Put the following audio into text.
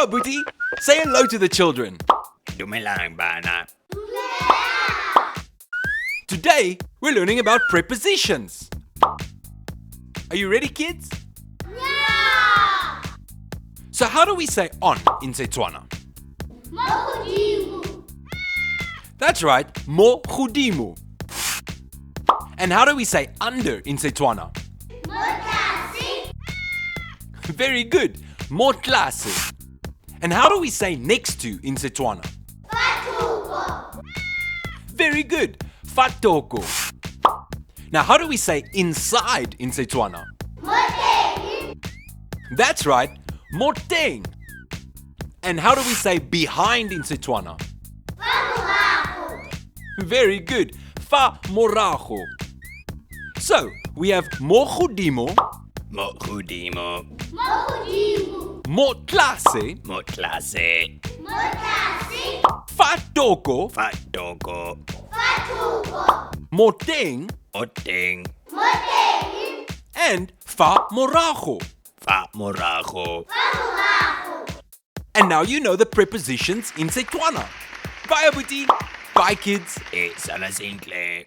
Ciao, Abuti. Say hello to the children. Dumelang bana. Today, we're learning about prepositions. Are you ready, kids? Yeah! So how do we say on in Setswana? Mogodimo. That's right, mo godimo. And how do we say under in Setswana? Motlase. Very good, mo tlase. And how do we say next to in Setswana? Fatuko. Very good, fatoko. Now how do we say inside in Setswana? Moteng. That's right, moteng. And how do we say behind in Setswana? Famurago. Very good, fa morago. So, we have mo godimo, Mogodimo. Mogodimo. mo tlase, Motlase. Motlase. fatoko, Fatoko. Fatuko. moteng, Oteng. Moteng. and fa morago. Fa morago. Famurago. And now you know the prepositions in Setswana. Bye, Abuti. Bye, kids. Sala simple.